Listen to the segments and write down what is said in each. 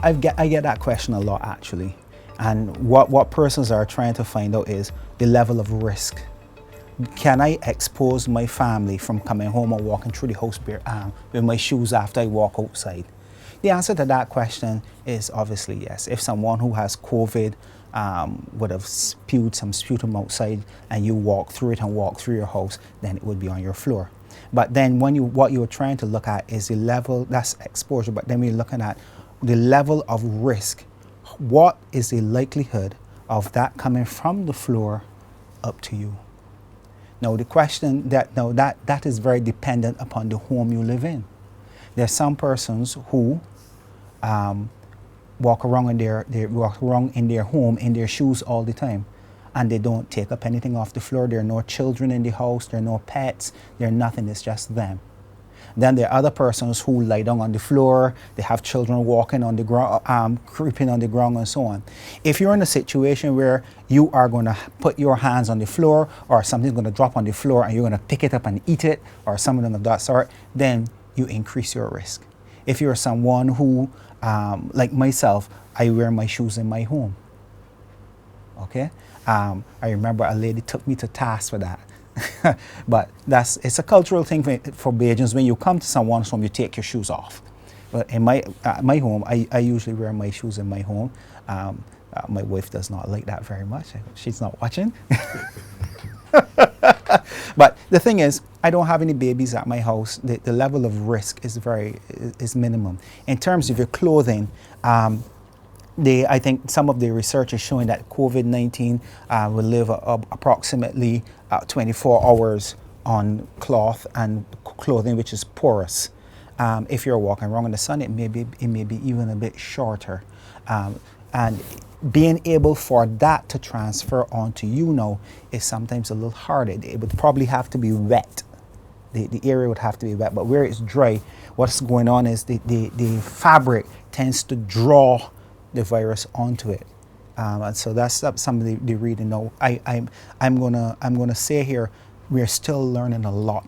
I get that question a lot actually. And what persons are trying to find out is the level of risk. Can I expose my family from coming home or walking through the house with my shoes after I walk outside? The answer to that question is obviously yes. If someone who has COVID would have spewed some sputum outside and you walk through it and walk through your house, then it would be on your floor. But then what you're trying to look at is the level, that's exposure, but then we're looking at the level of risk. What is the likelihood of that coming from the floor up to you? Now the question that is very dependent upon the home you live in. There's some persons who walk around in their home in their shoes all the time, and they don't take up anything off the floor. There are no children in the house, there are no pets, there are nothing, it's just them. Then there are other persons who lie down on the floor, they have children walking on the ground, creeping on the ground and so on. If you're in a situation where you are going to put your hands on the floor or something's going to drop on the floor and you're going to pick it up and eat it or something of that sort, then you increase your risk. If you're someone who, like myself, I wear my shoes in my home. Okay? I remember a lady took me to task for that. But it's a cultural thing for Bajans. When you come to someone's home, you take your shoes off. But in my home, I usually wear my shoes in my home. My wife does not like that very much. She's not watching. But the thing is, I don't have any babies at my house. The level of risk is minimum. In terms of your clothing, I think some of the research is showing that COVID-19 will live approximately 24 hours on cloth and clothing which is porous. If you're walking around in the sun, it may be even a bit shorter. And being able for that to transfer onto you now is sometimes a little harder. It would probably have to be wet. The area would have to be wet, but where it's dry, what's going on is the fabric tends to draw the virus onto it, and so that's some of the reading. Now, I'm gonna say here, we're still learning a lot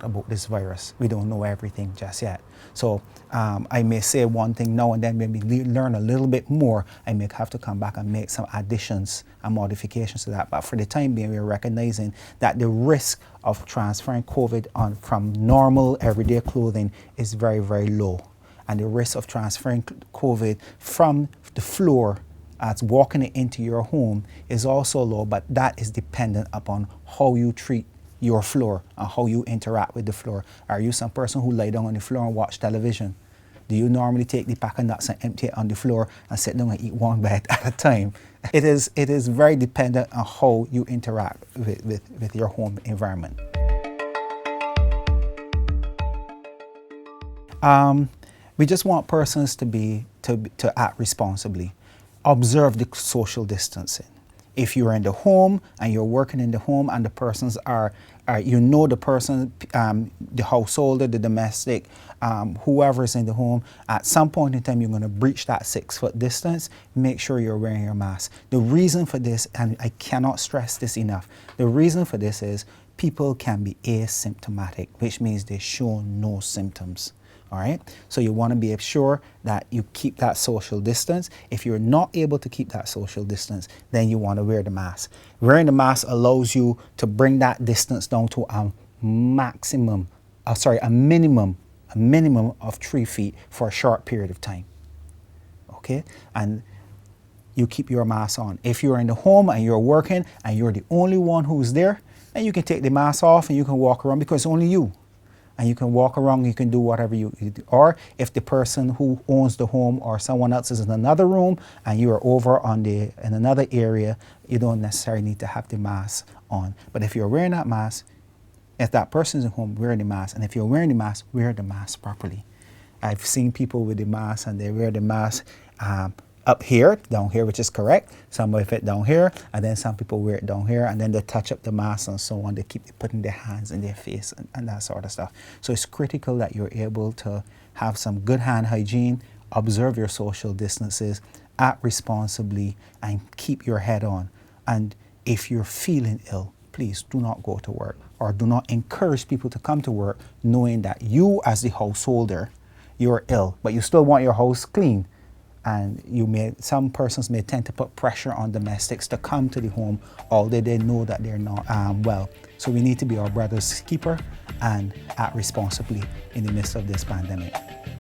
about this virus. We don't know everything just yet. So I may say one thing now and then when we learn a little bit more, I may have to come back and make some additions and modifications to that. But for the time being, we're recognizing that the risk of transferring COVID from normal everyday clothing is very, very low. And the risk of transferring COVID from the floor as walking it into your home is also low, but that is dependent upon how you treat your floor and how you interact with the floor. Are you some person who lie down on the floor and watch television? Do you normally take the pack of nuts and empty it on the floor and sit down and eat one bite at a time? It is very dependent on how you interact with your home environment. We just want persons to act responsibly. Observe the social distancing. If you're in the home and you're working in the home and the persons are the person, the householder, the domestic, whoever's in the home, at some point in time you're going to breach that 6-foot distance, make sure you're wearing your mask. The reason for this, and I cannot stress this enough, the reason for this is people can be asymptomatic, which means they show no symptoms. All right, so you want to be sure that you keep that social distance. If you're not able to keep that social distance, then you want to wear the mask. Wearing the mask allows you to bring that distance down to a minimum of 3 feet for a short period of time. Okay, and you keep your mask on. If you're in the home and you're working and you're the only one who's there, then you can take the mask off and you can walk around because it's only you. And you can walk around, you can do whatever you do. Or if the person who owns the home or someone else is in another room and you are over in another area, you don't necessarily need to have the mask on. But if you're wearing that mask, if that person's at home, wear the mask. And if you're wearing the mask, wear the mask properly. I've seen people with the mask and they wear the mask up here, down here, which is correct. Some wear it down here, and then some people wear it down here, and then they touch up the mask and so on. They keep putting their hands in their face and that sort of stuff. So it's critical that you're able to have some good hand hygiene, observe your social distances, act responsibly, and keep your head on. And if you're feeling ill, please do not go to work or do not encourage people to come to work knowing that you as the householder, you're ill, but you still want your house clean. and some persons may tend to put pressure on domestics to come to the home, although they know that they're not well. So we need to be our brother's keeper and act responsibly in the midst of this pandemic.